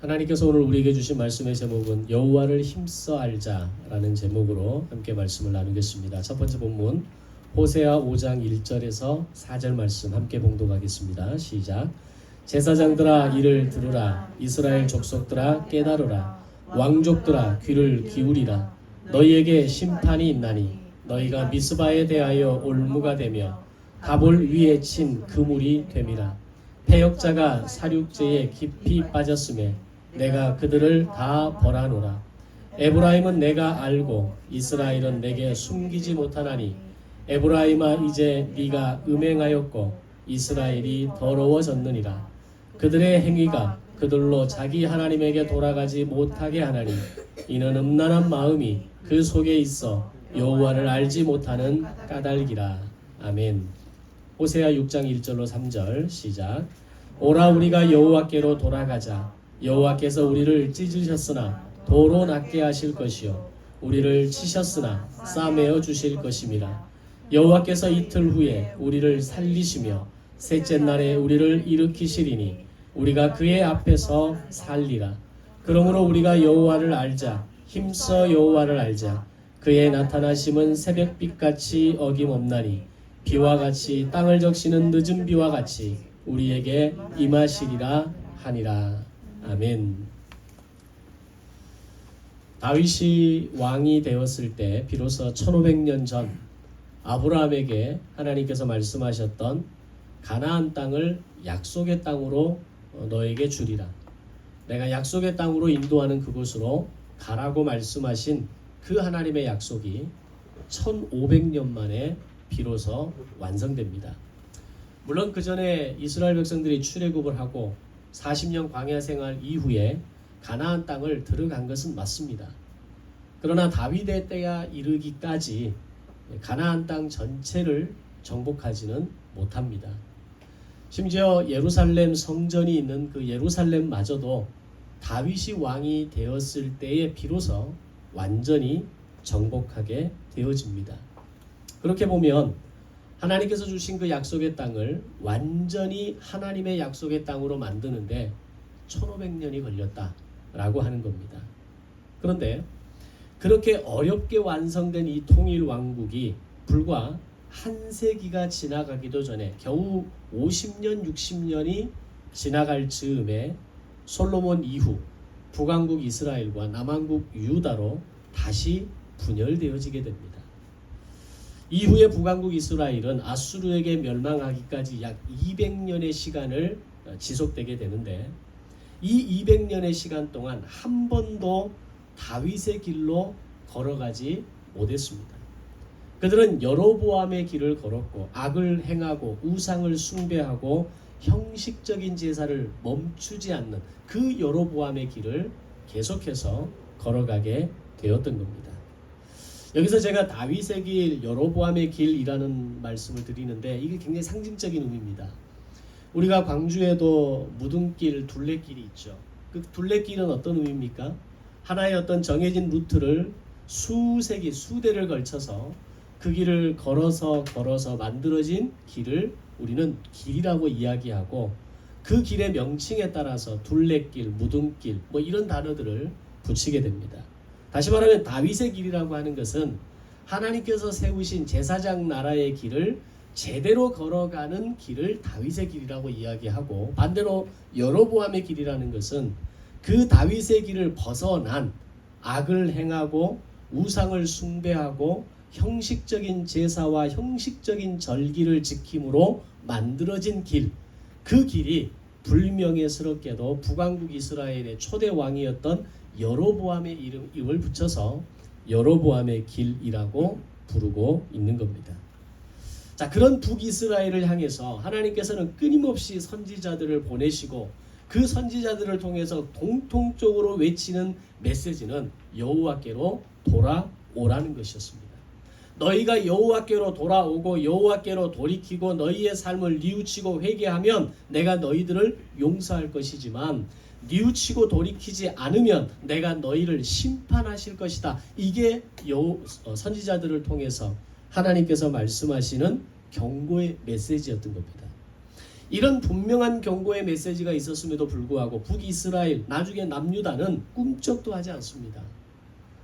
하나님께서 오늘 우리에게 주신 말씀의 제목은 여호와를 힘써 알자라는 제목으로 함께 말씀을 나누겠습니다. 첫 번째 본문 호세아 5장 1절에서 4절 말씀 함께 봉독하겠습니다. 시작. 제사장들아 이를 들으라. 이스라엘 족속들아 깨달으라. 왕족들아 귀를 기울이라. 너희에게 심판이 있나니 너희가 미스바에 대하여 올무가 되며 다볼 위에 친 그물이 됨이라. 패역자가 사륙제에 깊이 빠졌음에 내가 그들을 다 벌하노라. 에브라임은 내가 알고 이스라엘은 내게 숨기지 못하나니 에브라임아 이제 네가 음행하였고 이스라엘이 더러워졌느니라. 그들의 행위가 그들로 자기 하나님에게 돌아가지 못하게 하나니 이는 음란한 마음이 그 속에 있어 여호와를 알지 못하는 까닭이라. 아멘. 호세아 6장 1절로 3절 시작. 오라 우리가 여호와께로 돌아가자. 여호와께서 우리를 찢으셨으나 도로 낫게 하실 것이요 우리를 치셨으나 싸매어 주실 것임이라. 여호와께서 이틀 후에 우리를 살리시며 셋째 날에 우리를 일으키시리니 우리가 그의 앞에서 살리라. 그러므로 우리가 여호와를 알자. 힘써 여호와를 알자. 그의 나타나심은 새벽빛같이 어김없나니 비와 같이 땅을 적시는 늦은 비와 같이 우리에게 임하시리라 하니라. 아멘. 다윗이 왕이 되었을 때 비로소 1500년 전 아브라함에게 하나님께서 말씀하셨던 가나안 땅을 약속의 땅으로 너에게 주리라. 내가 약속의 땅으로 인도하는 그곳으로 가라고 말씀하신 그 하나님의 약속이 1500년 만에 비로소 완성됩니다. 물론 그 전에 이스라엘 백성들이 출애굽을 하고 40년 광야 생활 이후에 가나안 땅을 들어간 것은 맞습니다. 그러나 다윗의 때가 이르기까지 가나안 땅 전체를 정복하지는 못합니다. 심지어 예루살렘 성전이 있는 그 예루살렘마저도 다윗이 왕이 되었을 때에 비로소 완전히 정복하게 되어집니다. 그렇게 보면 하나님께서 주신 그 약속의 땅을 완전히 하나님의 약속의 땅으로 만드는데 1500년이 걸렸다라고 하는 겁니다. 그런데 그렇게 어렵게 완성된 이 통일 왕국이 불과 한 세기가 지나가기도 전에 겨우 50년, 60년이 지나갈 즈음에 솔로몬 이후 북왕국 이스라엘과 남왕국 유다로 다시 분열되어지게 됩니다. 이후에 북왕국 이스라엘은 아수르에게 멸망하기까지 약 200년의 시간을 지속되게 되는데 이 200년의 시간 동안 한 번도 다윗의 길로 걸어가지 못했습니다. 그들은 여로보암의 길을 걸었고 악을 행하고 우상을 숭배하고 형식적인 제사를 멈추지 않는 그 여로보암의 길을 계속해서 걸어가게 되었던 겁니다. 여기서 제가 다윗의 길, 여로보암의 길이라는 말씀을 드리는데 이게 굉장히 상징적인 의미입니다. 우리가 광주에도 무등길, 둘레길이 있죠. 그 둘레길은 어떤 의미입니까? 하나의 어떤 정해진 루트를 수세기, 수대를 걸쳐서 그 길을 걸어서 만들어진 길을 우리는 길이라고 이야기하고 그 길의 명칭에 따라서 둘레길, 무등길 뭐 이런 단어들을 붙이게 됩니다. 다시 말하면 다윗의 길이라고 하는 것은 하나님께서 세우신 제사장 나라의 길을 제대로 걸어가는 길을 다윗의 길이라고 이야기하고 반대로 여로보암의 길이라는 것은 그 다윗의 길을 벗어난 악을 행하고 우상을 숭배하고 형식적인 제사와 형식적인 절기를 지킴으로 만들어진 길, 그 길이 불명예스럽게도 북왕국 이스라엘의 초대 왕이었던 여로보암의 이름을 붙여서 여로보암의 길이라고 부르고 있는 겁니다. 자, 그런 북이스라엘을 향해서 하나님께서는 끊임없이 선지자들을 보내시고 그 선지자들을 통해서 공통적으로 외치는 메시지는 여호와께로 돌아오라는 것이었습니다. 너희가 여호와께로 돌아오고 여호와께로 돌이키고 너희의 삶을 뉘우치고 회개하면 내가 너희들을 용서할 것이지만 뉘우치고 돌이키지 않으면 내가 너희를 심판하실 것이다. 이게 선지자들을 통해서 하나님께서 말씀하시는 경고의 메시지였던 겁니다. 이런 분명한 경고의 메시지가 있었음에도 불구하고 북이스라엘, 나중에 남유다는 꿈쩍도 하지 않습니다.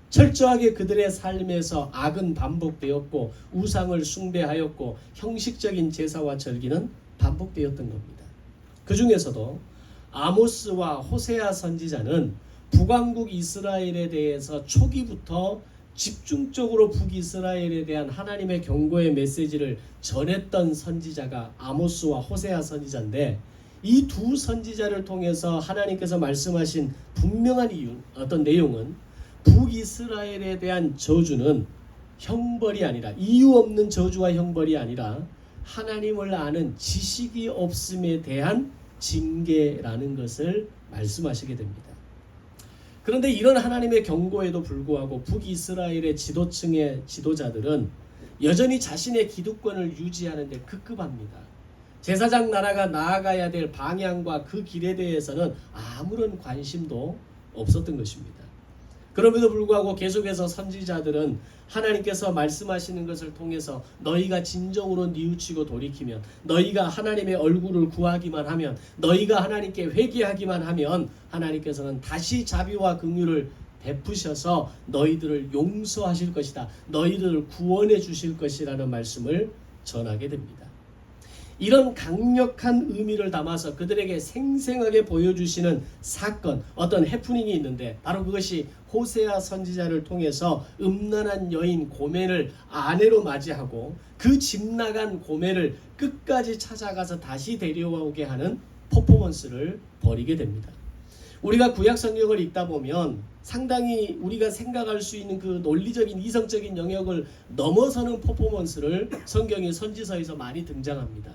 철저하게 그들의 삶에서 악은 반복되었고 우상을 숭배하였고 형식적인 제사와 절기는 반복되었던 겁니다. 그 중에서도 아모스와 호세아 선지자는 북왕국 이스라엘에 대해서 초기부터 집중적으로 북이스라엘에 대한 하나님의 경고의 메시지를 전했던 선지자가 아모스와 호세아 선지자인데, 이 두 선지자를 통해서 하나님께서 말씀하신 분명한 어떤 내용은 북이스라엘에 대한 저주는 형벌이 아니라, 이유 없는 저주와 형벌이 아니라 하나님을 아는 지식이 없음에 대한 징계라는 것을 말씀하시게 됩니다. 그런데 이런 하나님의 경고에도 불구하고 북이스라엘의 지도층의 지도자들은 여전히 자신의 기득권을 유지하는 데 급급합니다. 제사장 나라가 나아가야 될 방향과 그 길에 대해서는 아무런 관심도 없었던 것입니다. 그럼에도 불구하고 계속해서 선지자들은 하나님께서 말씀하시는 것을 통해서 너희가 진정으로 뉘우치고 돌이키면, 너희가 하나님의 얼굴을 구하기만 하면, 너희가 하나님께 회개하기만 하면 하나님께서는 다시 자비와 긍휼을 베푸셔서 너희들을 용서하실 것이다, 너희들을 구원해 주실 것이라는 말씀을 전하게 됩니다. 이런 강력한 의미를 담아서 그들에게 생생하게 보여주시는 사건, 어떤 해프닝이 있는데, 바로 그것이 호세아 선지자를 통해서 음란한 여인 고멜을 아내로 맞이하고 그 집 나간 고멜을 끝까지 찾아가서 다시 데려오게 하는 퍼포먼스를 벌이게 됩니다. 우리가 구약 성경을 읽다 보면 상당히 우리가 생각할 수 있는 그 논리적인 이성적인 영역을 넘어서는 퍼포먼스를 성경의 선지서에서 많이 등장합니다.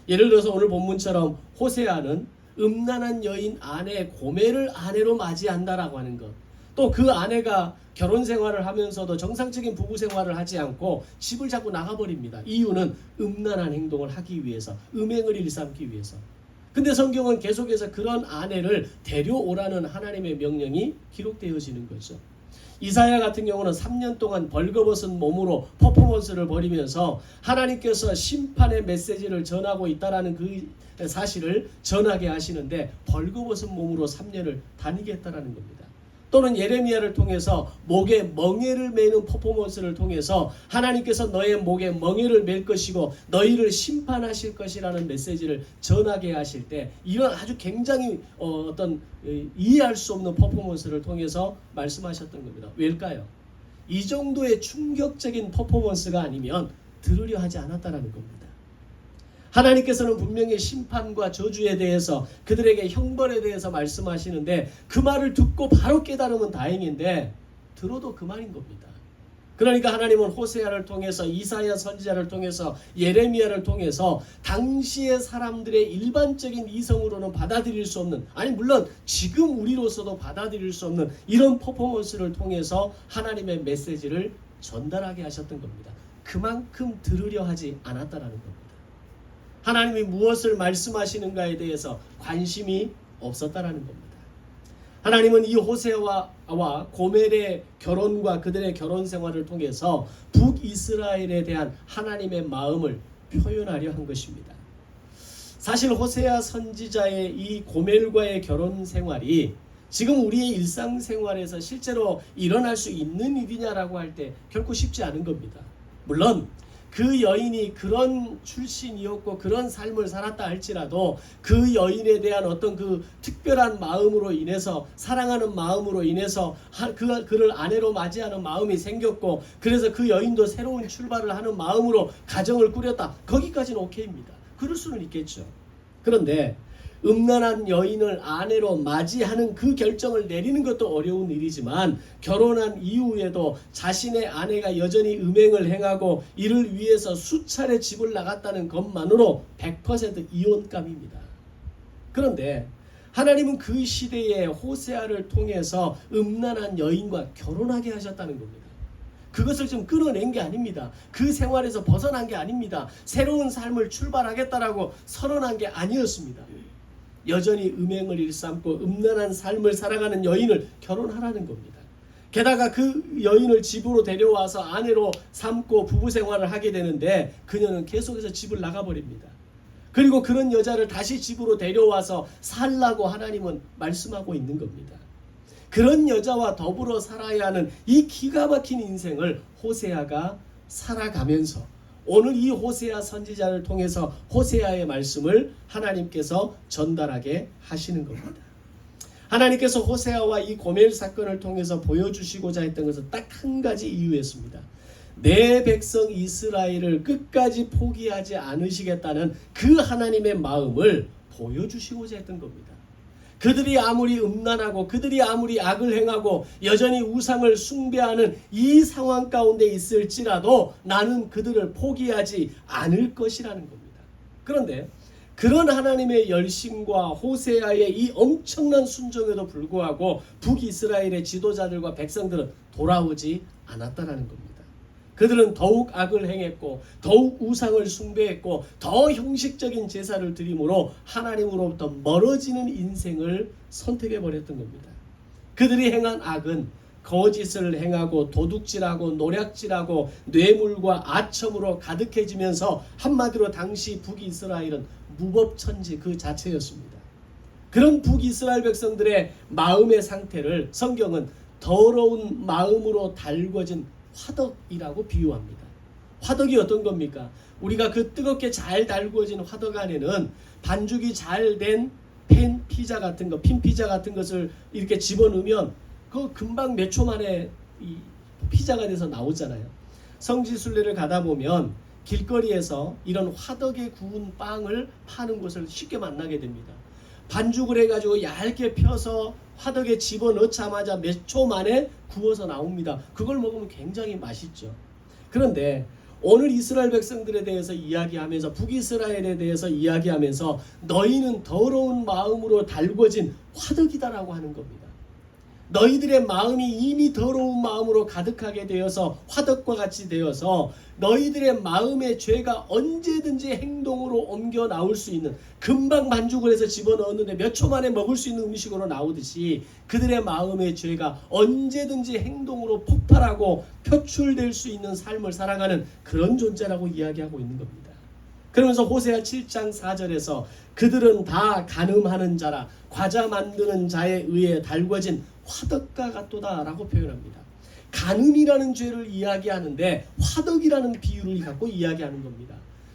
예를 들어서 오늘 본문처럼 호세아는 음란한 여인 아내 고멜을 아내로 맞이한다라고 하는 것, 또 그 아내가 결혼 생활을 하면서도 정상적인 부부 생활을 하지 않고 집을 자꾸 나가버립니다. 이유는 음란한 행동을 하기 위해서, 음행을 일삼기 위해서. 근데 성경은 계속해서 그런 아내를 데려오라는 하나님의 명령이 기록되어지는 거죠. 이사야 같은 경우는 3년 동안 벌거벗은 몸으로 퍼포먼스를 벌이면서 하나님께서 심판의 메시지를 전하고 있다라는 그 사실을 전하게 하시는데, 벌거벗은 몸으로 3년을 다니게 했다라는 겁니다. 또는 예레미야를 통해서 목에 멍에를 매는 퍼포먼스를 통해서 하나님께서 너의 목에 멍에를 맬 것이고 너희를 심판하실 것이라는 메시지를 전하게 하실 때, 이런 아주 굉장히 어떤 이해할 수 없는 퍼포먼스를 통해서 말씀하셨던 겁니다. 왜일까요? 이 정도의 충격적인 퍼포먼스가 아니면 들으려 하지 않았다라는 겁니다. 하나님께서는 분명히 심판과 저주에 대해서, 그들에게 형벌에 대해서 말씀하시는데 그 말을 듣고 바로 깨달으면 다행인데 들어도 그만인 겁니다. 그러니까 하나님은 호세아를 통해서, 이사야 선지자를 통해서, 예레미야를 통해서 당시의 사람들의 일반적인 이성으로는 받아들일 수 없는, 아니 물론 지금 우리로서도 받아들일 수 없는 이런 퍼포먼스를 통해서 하나님의 메시지를 전달하게 하셨던 겁니다. 그만큼 들으려 하지 않았다라는 겁니다. 하나님이 무엇을 말씀하시는가에 대해서 관심이 없었다라는 겁니다. 하나님은 이 호세아와 고멜의 결혼과 그들의 결혼 생활을 통해서 북이스라엘에 대한 하나님의 마음을 표현하려 한 것입니다. 사실 호세아 선지자의 이 고멜과의 결혼 생활이 지금 우리의 일상생활에서 실제로 일어날 수 있는 일이냐라고 할 때 결코 쉽지 않은 겁니다. 물론 그 여인이 그런 출신이었고 그런 삶을 살았다 할지라도 그 여인에 대한 어떤 그 특별한 마음으로 인해서, 사랑하는 마음으로 인해서 그를 아내로 맞이하는 마음이 생겼고, 그래서 그 여인도 새로운 출발을 하는 마음으로 가정을 꾸렸다. 거기까지는 오케이입니다. 그럴 수는 있겠죠. 그런데 음란한 여인을 아내로 맞이하는 그 결정을 내리는 것도 어려운 일이지만, 결혼한 이후에도 자신의 아내가 여전히 음행을 행하고 이를 위해서 수차례 집을 나갔다는 것만으로 100% 이혼감입니다. 그런데 하나님은 그 시대에 호세아를 통해서 음란한 여인과 결혼하게 하셨다는 겁니다. 그것을 좀 끊어낸 게 아닙니다. 그 생활에서 벗어난 게 아닙니다. 새로운 삶을 출발하겠다라고 선언한 게 아니었습니다. 여전히 음행을 일삼고 음란한 삶을 살아가는 여인을 결혼하라는 겁니다. 게다가 그 여인을 집으로 데려와서 아내로 삼고 부부 생활을 하게 되는데 그녀는 계속해서 집을 나가버립니다. 그리고 그런 여자를 다시 집으로 데려와서 살라고 하나님은 말씀하고 있는 겁니다. 그런 여자와 더불어 살아야 하는 이 기가 막힌 인생을 호세아가 살아가면서 오늘 이 호세아 선지자를 통해서 호세아의 말씀을 하나님께서 전달하게 하시는 겁니다. 하나님께서 호세아와 이 고멜 사건을 통해서 보여주시고자 했던 것은 딱 한 가지 이유였습니다. 내 백성 이스라엘을 끝까지 포기하지 않으시겠다는 그 하나님의 마음을 보여주시고자 했던 겁니다. 그들이 아무리 음란하고 그들이 아무리 악을 행하고 여전히 우상을 숭배하는 이 상황 가운데 있을지라도 나는 그들을 포기하지 않을 것이라는 겁니다. 그런데 그런 하나님의 열심과 호세아의 이 엄청난 순종에도 불구하고 북이스라엘의 지도자들과 백성들은 돌아오지 않았다는 겁니다. 그들은 더욱 악을 행했고 더욱 우상을 숭배했고 더 형식적인 제사를 드림으로 하나님으로부터 멀어지는 인생을 선택해버렸던 겁니다. 그들이 행한 악은 거짓을 행하고 도둑질하고 노략질하고 뇌물과 아첨으로 가득해지면서 한마디로 당시 북이스라엘은 무법천지 그 자체였습니다. 그런 북이스라엘 백성들의 마음의 상태를 성경은 더러운 마음으로 달궈진 화덕이라고 비유합니다. 화덕이 어떤 겁니까? 우리가 그 뜨겁게 잘 달구어진 화덕 안에는 반죽이 잘 된 팬 피자 같은 거, 핀 피자 같은 것을 이렇게 집어넣으면 그 금방 몇 초 만에 이 피자가 돼서 나오잖아요. 성지순례를 가다 보면 길거리에서 이런 화덕에 구운 빵을 파는 곳을 쉽게 만나게 됩니다. 반죽을 해가지고 얇게 펴서 화덕에 집어넣자마자 몇 초 만에 구워서 나옵니다. 그걸 먹으면 굉장히 맛있죠. 그런데 오늘 이스라엘 백성들에 대해서 이야기하면서 북이스라엘에 대해서 이야기하면서 너희는 더러운 마음으로 달궈진 화덕이다라고 하는 겁니다. 너희들의 마음이 이미 더러운 마음으로 가득하게 되어서 화덕과 같이 되어서 너희들의 마음의 죄가 언제든지 행동으로 옮겨 나올 수 있는, 금방 반죽을 해서 집어넣었는데 몇 초 만에 먹을 수 있는 음식으로 나오듯이 그들의 마음의 죄가 언제든지 행동으로 폭발하고 표출될 수 있는 삶을 살아가는 그런 존재라고 이야기하고 있는 겁니다. 그러면서 호세아 7장 4절에서 그들은 다 간음하는 자라 과자 만드는 자에 의해 달궈진 화덕과 같도다 라고 표현합니다. 간음이라는 죄를 이야기하는데 화덕이라는 비유를 갖고 이야기하는 겁니다.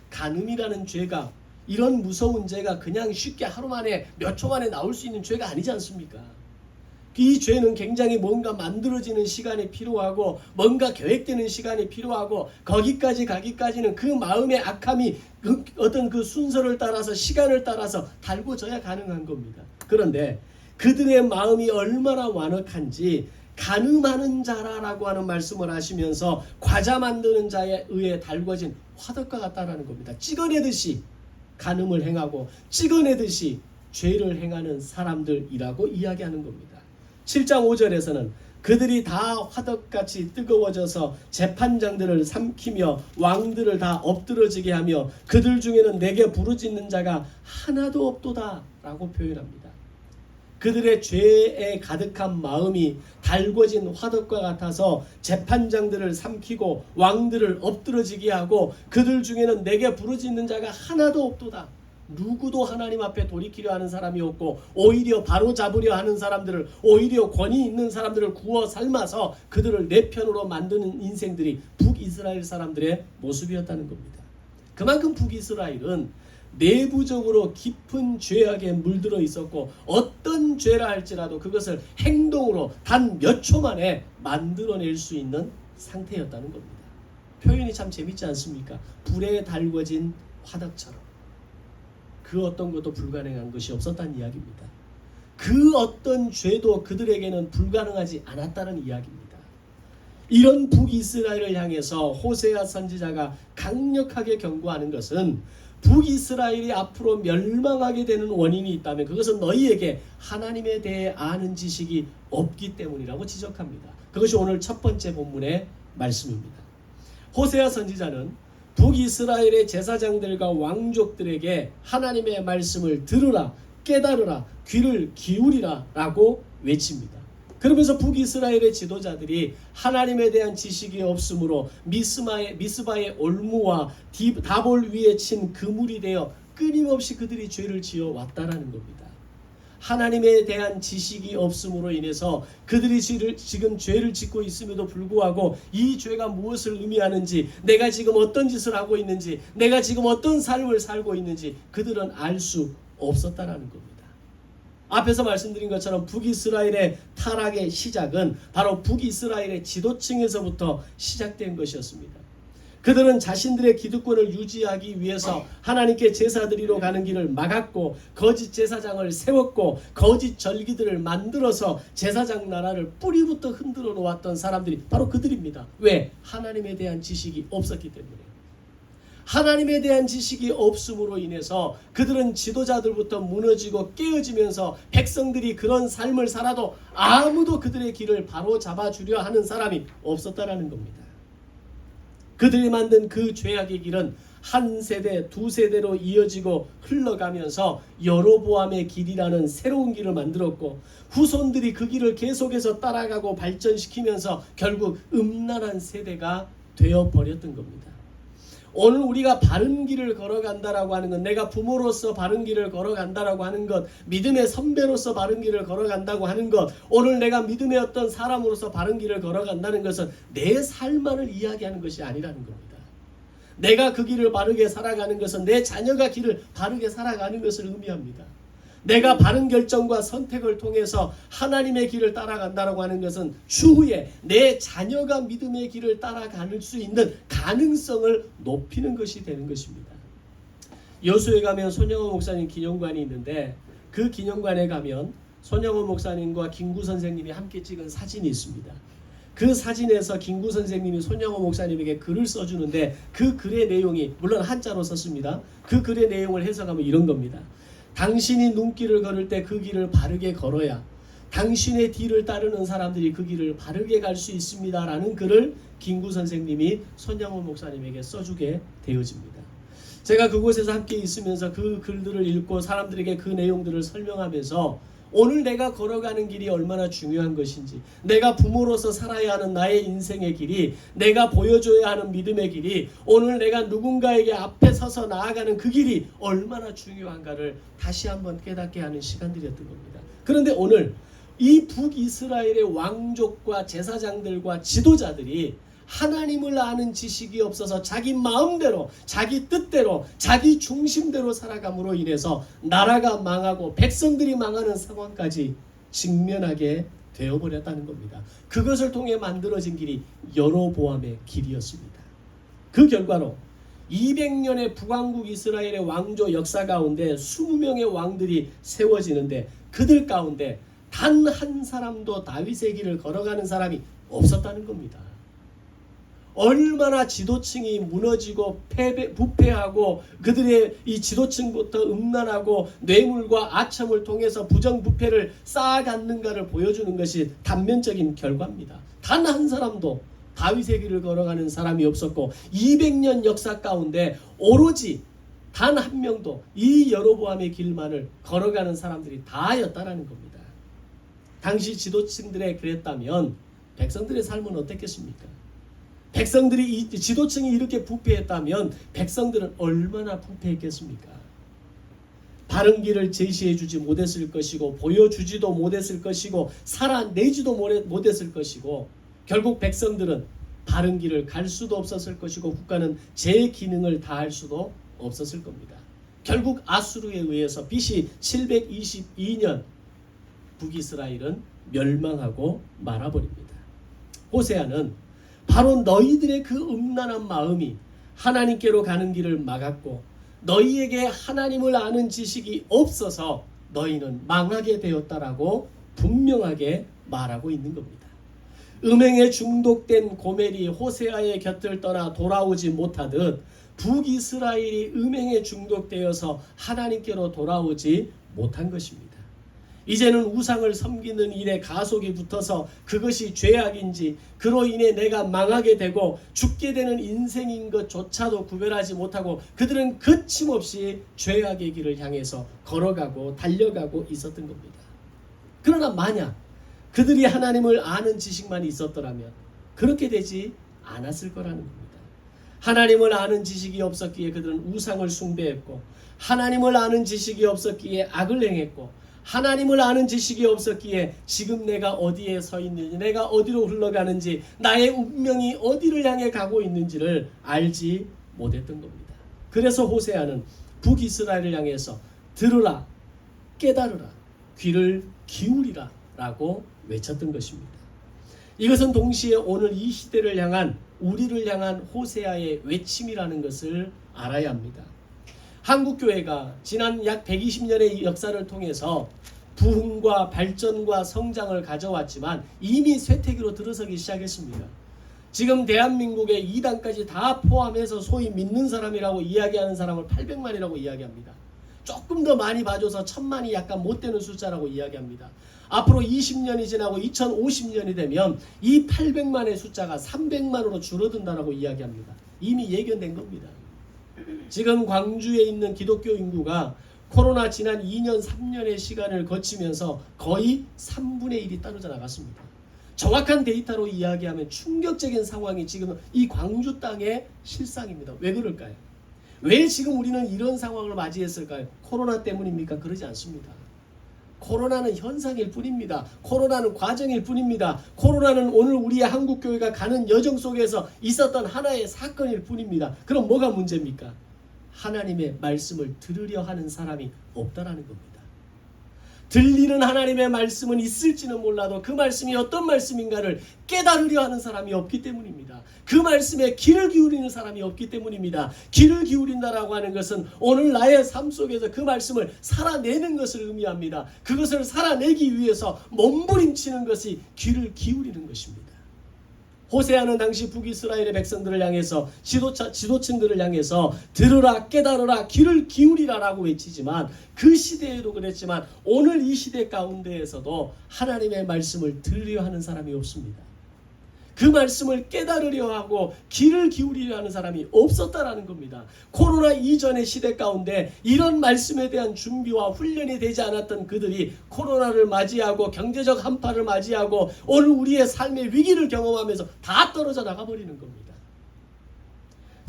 간음이라는 죄가, 이런 무서운 죄가 그냥 쉽게 하루 만에 몇 초 만에 나올 수 있는 죄가 아니지 않습니까? 이 죄는 굉장히 뭔가 만들어지는 시간이 필요하고 뭔가 계획되는 시간이 필요하고 거기까지 가기까지는 그 마음의 악함이 어떤 그 순서를 따라서 시간을 따라서 달궈져야 가능한 겁니다. 그런데 그들의 마음이 얼마나 완악한지 간음하는 자라라고 하는 말씀을 하시면서 과자 만드는 자에 의해 달궈진 화덕과 같다라는 겁니다. 찍어내듯이 간음을 행하고 찍어내듯이 죄를 행하는 사람들이라고 이야기하는 겁니다. 7장 5절에서는 그들이 다 화덕같이 뜨거워져서 재판장들을 삼키며 왕들을 다 엎드러지게 하며 그들 중에는 내게 부르짖는 자가 하나도 없도다 라고 표현합니다. 그들의 죄에 가득한 마음이 달궈진 화덕과 같아서 재판장들을 삼키고 왕들을 엎드러지게 하고 그들 중에는 내게 부르짖는 자가 하나도 없도다. 누구도 하나님 앞에 돌이키려 하는 사람이 없고 오히려 바로잡으려 하는 사람들을, 오히려 권위 있는 사람들을 구워 삶아서 그들을 내 편으로 만드는 인생들이 북이스라엘 사람들의 모습이었다는 겁니다. 그만큼 북이스라엘은 내부적으로 깊은 죄악에 물들어 있었고 어떤 죄라 할지라도 그것을 행동으로 단 몇 초 만에 만들어낼 수 있는 상태였다는 겁니다. 표현이 참 재밌지 않습니까? 불에 달궈진 화덕처럼 그 어떤 것도 불가능한 것이 없었다는 이야기입니다. 그 어떤 죄도 그들에게는 불가능하지 않았다는 이야기입니다. 이런 북이스라엘을 향해서 호세아 선지자가 강력하게 경고하는 것은 북이스라엘이 앞으로 멸망하게 되는 원인이 있다면 그것은 너희에게 하나님에 대해 아는 지식이 없기 때문이라고 지적합니다. 그것이 오늘 첫 번째 본문의 말씀입니다. 호세아 선지자는 북이스라엘의 제사장들과 왕족들에게 하나님의 말씀을 들으라, 깨달으라, 귀를 기울이라 라고 외칩니다. 그러면서 북이스라엘의 지도자들이 하나님에 대한 지식이 없으므로 미스바의 올무와 다볼 위에 친 그물이 되어 끊임없이 그들이 죄를 지어 왔다라는 겁니다. 하나님에 대한 지식이 없음으로 인해서 그들이 지금 죄를 짓고 있음에도 불구하고 이 죄가 무엇을 의미하는지, 내가 지금 어떤 짓을 하고 있는지, 내가 지금 어떤 삶을 살고 있는지 그들은 알 수 없었다라는 겁니다. 앞에서 말씀드린 것처럼 북이스라엘의 타락의 시작은 바로 북이스라엘의 지도층에서부터 시작된 것이었습니다. 그들은 자신들의 기득권을 유지하기 위해서 하나님께 제사 드리러 가는 길을 막았고, 거짓 제사장을 세웠고, 거짓 절기들을 만들어서 제사장 나라를 뿌리부터 흔들어 놓았던 사람들이 바로 그들입니다. 왜? 하나님에 대한 지식이 없었기 때문에. 하나님에 대한 지식이 없음으로 인해서 그들은 지도자들부터 무너지고 깨어지면서 백성들이 그런 삶을 살아도 아무도 그들의 길을 바로 잡아주려 하는 사람이 없었다라는 겁니다. 그들이 만든 그 죄악의 길은 한 세대, 두 세대로 이어지고 흘러가면서 여로보암의 길이라는 새로운 길을 만들었고, 후손들이 그 길을 계속해서 따라가고 발전시키면서 결국 음란한 세대가 되어버렸던 겁니다. 오늘 우리가 바른 길을 걸어간다라고 하는 것, 내가 부모로서 바른 길을 걸어간다라고 하는 것, 믿음의 선배로서 바른 길을 걸어간다고 하는 것, 오늘 내가 믿음의 어떤 사람으로서 바른 길을 걸어간다는 것은 내 삶만을 이야기하는 것이 아니라는 겁니다. 내가 그 길을 바르게 살아가는 것은 내 자녀가 길을 바르게 살아가는 것을 의미합니다. 내가 바른 결정과 선택을 통해서 하나님의 길을 따라간다라고 하는 것은 추후에 내 자녀가 믿음의 길을 따라갈 수 있는 가능성을 높이는 것이 되는 것입니다. 여수에 가면 손영호 목사님 기념관이 있는데, 그 기념관에 가면 손영호 목사님과 김구 선생님이 함께 찍은 사진이 있습니다. 그 사진에서 김구 선생님이 손영호 목사님에게 글을 써주는데, 그 글의 내용이 물론 한자로 썼습니다. 그 글의 내용을 해석하면 이런 겁니다. 당신이 눈길을 걸을 때 그 길을 바르게 걸어야 당신의 뒤를 따르는 사람들이 그 길을 바르게 갈 수 있습니다 라는 글을 김구 선생님이 손영호 목사님에게 써주게 되어집니다. 제가 그곳에서 함께 있으면서 그 글들을 읽고 사람들에게 그 내용들을 설명하면서 오늘 내가 걸어가는 길이 얼마나 중요한 것인지, 내가 부모로서 살아야 하는 나의 인생의 길이, 내가 보여줘야 하는 믿음의 길이, 오늘 내가 누군가에게 앞에 서서 나아가는 그 길이 얼마나 중요한가를 다시 한번 깨닫게 하는 시간들이었던 겁니다. 그런데 오늘 이 북이스라엘의 왕족과 제사장들과 지도자들이 하나님을 아는 지식이 없어서 자기 마음대로, 자기 뜻대로, 자기 중심대로 살아감으로 인해서 나라가 망하고 백성들이 망하는 상황까지 직면하게 되어버렸다는 겁니다. 그것을 통해 만들어진 길이 여로보암의 길이었습니다. 그 결과로 200년의 북왕국 이스라엘의 왕조 역사 가운데 20명의 왕들이 세워지는데, 그들 가운데 단 한 사람도 다윗의 길을 걸어가는 사람이 없었다는 겁니다. 얼마나 지도층이 무너지고 부패하고 그들의 이 지도층부터 음란하고 뇌물과 아첨을 통해서 부정부패를 쌓아갔는가를 보여주는 것이 단면적인 결과입니다. 단 한 사람도 다윗의 길을 걸어가는 사람이 없었고, 200년 역사 가운데 오로지 단 한 명도 이 여로보암의 길만을 걸어가는 사람들이 다였다라는 겁니다. 당시 지도층들에 그랬다면 백성들의 삶은 어땠겠습니까? 백성들이 지도층이 이렇게 부패했다면 백성들은 얼마나 부패했겠습니까? 바른 길을 제시해 주지 못했을 것이고, 보여주지도 못했을 것이고, 살아내지도 못했을 것이고, 결국 백성들은 바른 길을 갈 수도 없었을 것이고, 국가는 제 기능을 다할 수도 없었을 겁니다. 결국 아수르에 의해서 BC 722년 북이스라엘은 멸망하고 말아버립니다. 호세아는 바로 너희들의 그 음란한 마음이 하나님께로 가는 길을 막았고, 너희에게 하나님을 아는 지식이 없어서 너희는 망하게 되었다라고 분명하게 말하고 있는 겁니다. 음행에 중독된 고멜이 호세아의 곁을 떠나 돌아오지 못하듯 북이스라엘이 음행에 중독되어서 하나님께로 돌아오지 못한 것입니다. 이제는 우상을 섬기는 일에 가속이 붙어서 그것이 죄악인지, 그로 인해 내가 망하게 되고 죽게 되는 인생인 것조차도 구별하지 못하고 그들은 거침없이 죄악의 길을 향해서 걸어가고 달려가고 있었던 겁니다. 그러나 만약 그들이 하나님을 아는 지식만 있었더라면 그렇게 되지 않았을 거라는 겁니다. 하나님을 아는 지식이 없었기에 그들은 우상을 숭배했고, 하나님을 아는 지식이 없었기에 악을 행했고, 하나님을 아는 지식이 없었기에 지금 내가 어디에 서 있는지, 내가 어디로 흘러가는지, 나의 운명이 어디를 향해 가고 있는지를 알지 못했던 겁니다. 그래서 호세아는 북이스라엘을 향해서 들으라, 깨달으라, 귀를 기울이라 라고 외쳤던 것입니다. 이것은 동시에 오늘 이 시대를 향한, 우리를 향한 호세아의 외침이라는 것을 알아야 합니다. 한국교회가 지난 약 120년의 역사를 통해서 부흥과 발전과 성장을 가져왔지만 이미 쇠퇴기로 들어서기 시작했습니다. 지금 대한민국의 이단까지 다 포함해서 소위 믿는 사람이라고 이야기하는 사람을 800만이라고 이야기합니다. 조금 더 많이 봐줘서 1000만이 약간 못 되는 숫자라고 이야기합니다. 앞으로 20년이 지나고 2050년이 되면 이 800만의 숫자가 300만으로 줄어든다라고 이야기합니다. 이미 예견된 겁니다. 지금 광주에 있는 기독교 인구가 코로나 지난 2년 3년의 시간을 거치면서 거의 3분의 1이 떨어져 나갔습니다. 정확한 데이터로 이야기하면 충격적인 상황이 지금 이 광주 땅의 실상입니다. 왜 그럴까요? 왜 지금 우리는 이런 상황을 맞이했을까요? 코로나 때문입니까? 그러지 않습니다. 코로나는 현상일 뿐입니다. 코로나는 과정일 뿐입니다. 코로나는 오늘 우리의 한국교회가 가는 여정 속에서 있었던 하나의 사건일 뿐입니다. 그럼 뭐가 문제입니까? 하나님의 말씀을 들으려 하는 사람이 없다라는 겁니다. 들리는 하나님의 말씀은 있을지는 몰라도 그 말씀이 어떤 말씀인가를 깨달으려 하는 사람이 없기 때문입니다. 그 말씀에 귀를 기울이는 사람이 없기 때문입니다. 귀를 기울인다라고 하는 것은 오늘 나의 삶 속에서 그 말씀을 살아내는 것을 의미합니다. 그것을 살아내기 위해서 몸부림치는 것이 귀를 기울이는 것입니다. 호세아는 당시 북이스라엘의 백성들을 향해서 지도층들을 향해서 들으라, 깨달으라, 귀를 기울이라라고 외치지만 그 시대에도 그랬지만 오늘 이 시대 가운데에서도 하나님의 말씀을 들으려 하는 사람이 없습니다. 그 말씀을 깨달으려 하고 귀를 기울이려 하는 사람이 없었다라는 겁니다. 코로나 이전의 시대 가운데 이런 말씀에 대한 준비와 훈련이 되지 않았던 그들이 코로나를 맞이하고 경제적 한파를 맞이하고 오늘 우리의 삶의 위기를 경험하면서 다 떨어져 나가버리는 겁니다.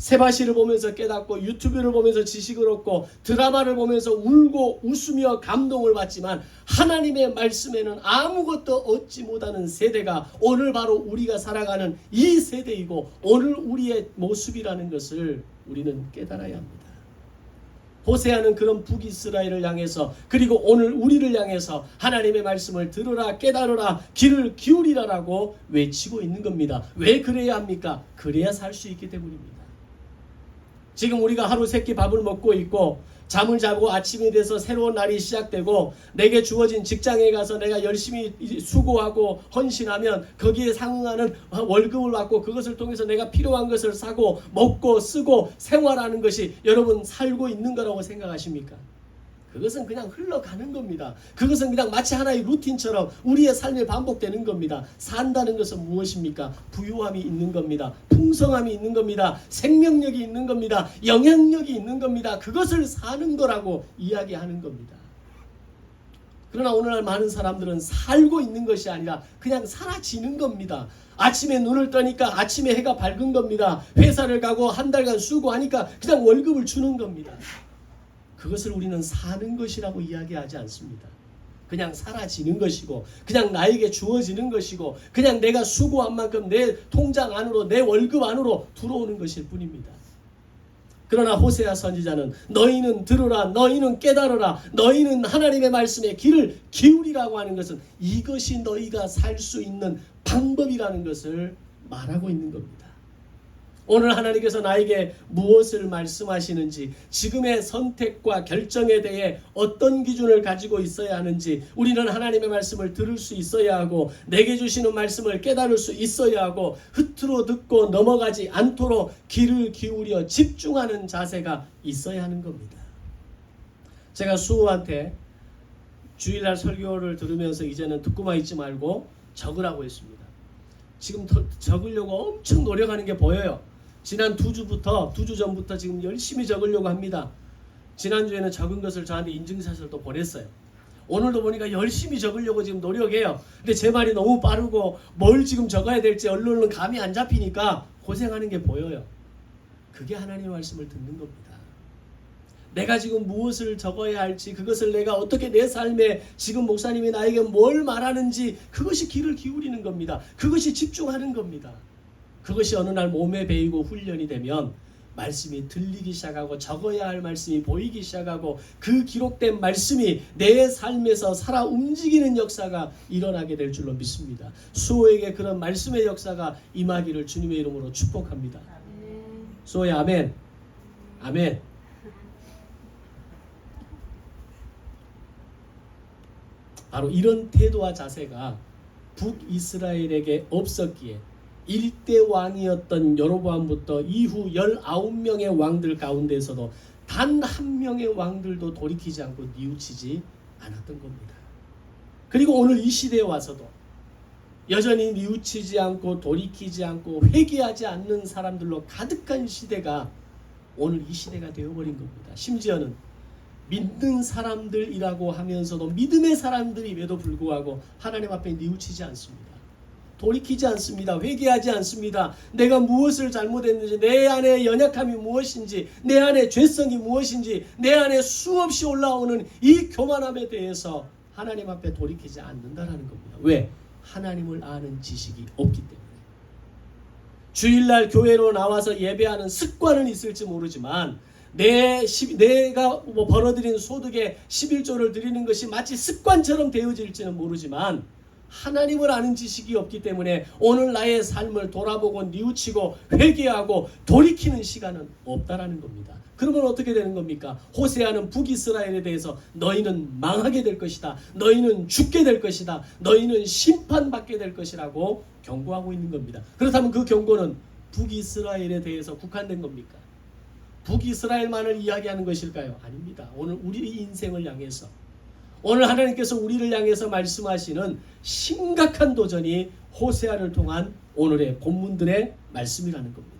세바시를 보면서 깨닫고 유튜브를 보면서 지식을 얻고 드라마를 보면서 울고 웃으며 감동을 받지만 하나님의 말씀에는 아무것도 얻지 못하는 세대가 오늘 바로 우리가 살아가는 이 세대이고 오늘 우리의 모습이라는 것을 우리는 깨달아야 합니다. 호세아는 그런 북이스라엘을 향해서 그리고 오늘 우리를 향해서 하나님의 말씀을 들으라, 깨달으라, 귀를 기울이라라고 외치고 있는 겁니다. 왜 그래야 합니까? 그래야 살 수 있기 때문입니다. 지금 우리가 하루 세끼 밥을 먹고 있고 잠을 자고 아침이 돼서 새로운 날이 시작되고 내게 주어진 직장에 가서 내가 열심히 수고하고 헌신하면 거기에 상응하는 월급을 받고 그것을 통해서 내가 필요한 것을 사고 먹고 쓰고 생활하는 것이 여러분 살고 있는 거라고 생각하십니까? 그것은 그냥 흘러가는 겁니다. 그것은 그냥 마치 하나의 루틴처럼 우리의 삶에 반복되는 겁니다. 산다는 것은 무엇입니까? 부유함이 있는 겁니다. 풍성함이 있는 겁니다. 생명력이 있는 겁니다. 영향력이 있는 겁니다. 그것을 사는 거라고 이야기하는 겁니다. 그러나 오늘날 많은 사람들은 살고 있는 것이 아니라 그냥 사라지는 겁니다. 아침에 눈을 떠니까 아침에 해가 밝은 겁니다. 회사를 가고 한 달간 수고하니까 그냥 월급을 주는 겁니다. 그것을 우리는 사는 것이라고 이야기하지 않습니다. 그냥 사라지는 것이고 그냥 나에게 주어지는 것이고 그냥 내가 수고한 만큼 내 통장 안으로 내 월급 안으로 들어오는 것일 뿐입니다. 그러나 호세아 선지자는 너희는 들으라, 너희는 깨달으라, 너희는 하나님의 말씀에 귀를 기울이라고 하는 것은 이것이 너희가 살 수 있는 방법이라는 것을 말하고 있는 겁니다. 오늘 하나님께서 나에게 무엇을 말씀하시는지 지금의 선택과 결정에 대해 어떤 기준을 가지고 있어야 하는지 우리는 하나님의 말씀을 들을 수 있어야 하고 내게 주시는 말씀을 깨달을 수 있어야 하고 흩트러 듣고 넘어가지 않도록 귀를 기울여 집중하는 자세가 있어야 하는 겁니다. 제가 수호한테 주일날 설교를 들으면서 이제는 듣고만 있지 말고 적으라고 했습니다. 지금 적으려고 엄청 노력하는 게 보여요. 지난 2주 전부터 지금 열심히 적으려고 합니다. 지난주에는 적은 것을 저한테 인증샷을 또 보냈어요. 오늘도 보니까 열심히 적으려고 지금 노력해요. 근데 제 말이 너무 빠르고 뭘 지금 적어야 될지 얼른 감이 안 잡히니까 고생하는 게 보여요. 그게 하나님의 말씀을 듣는 겁니다. 내가 지금 무엇을 적어야 할지, 그것을 내가 어떻게 내 삶에 지금 목사님이 나에게 뭘 말하는지, 그것이 귀를 기울이는 겁니다. 그것이 집중하는 겁니다. 그것이 어느 날 몸에 배이고 훈련이 되면 말씀이 들리기 시작하고 적어야 할 말씀이 보이기 시작하고 그 기록된 말씀이 내 삶에서 살아 움직이는 역사가 일어나게 될 줄로 믿습니다. 수호에게 그런 말씀의 역사가 임하기를 주님의 이름으로 축복합니다. 수호의 아멘. 아멘. 바로 이런 태도와 자세가 북이스라엘에게 없었기에 1대 왕이었던 여로보암부터 이후 19명의 왕들 가운데서도 단 한 명의 왕들도 돌이키지 않고 뉘우치지 않았던 겁니다. 그리고 오늘 이 시대에 와서도 여전히 뉘우치지 않고 돌이키지 않고 회개하지 않는 사람들로 가득한 시대가 오늘 이 시대가 되어버린 겁니다. 심지어는 믿는 사람들이라고 하면서도 믿음의 사람들임에도 불구하고 하나님 앞에 뉘우치지 않습니다. 돌이키지 않습니다. 회개하지 않습니다. 내가 무엇을 잘못했는지, 내 안에 연약함이 무엇인지, 내 안에 죄성이 무엇인지, 내 안에 수없이 올라오는 이 교만함에 대해서 하나님 앞에 돌이키지 않는다라는 겁니다. 왜? 하나님을 아는 지식이 없기 때문에. 주일날 교회로 나와서 예배하는 습관은 있을지 모르지만 내가 벌어들인 소득의 11조를 드리는 것이 마치 습관처럼 되어질지는 모르지만 하나님을 아는 지식이 없기 때문에 오늘 나의 삶을 돌아보고 뉘우치고 회개하고 돌이키는 시간은 없다라는 겁니다. 그러면 어떻게 되는 겁니까? 호세아는 북이스라엘에 대해서 너희는 망하게 될 것이다. 너희는 죽게 될 것이다. 너희는 심판받게 될 것이라고 경고하고 있는 겁니다. 그렇다면 그 경고는 북이스라엘에 대해서 국한된 겁니까? 북이스라엘만을 이야기하는 것일까요? 아닙니다. 오늘 우리 인생을 향해서, 오늘 하나님께서 우리를 향해서 말씀하시는 심각한 도전이 호세아를 통한 오늘의 본문들의 말씀이라는 겁니다.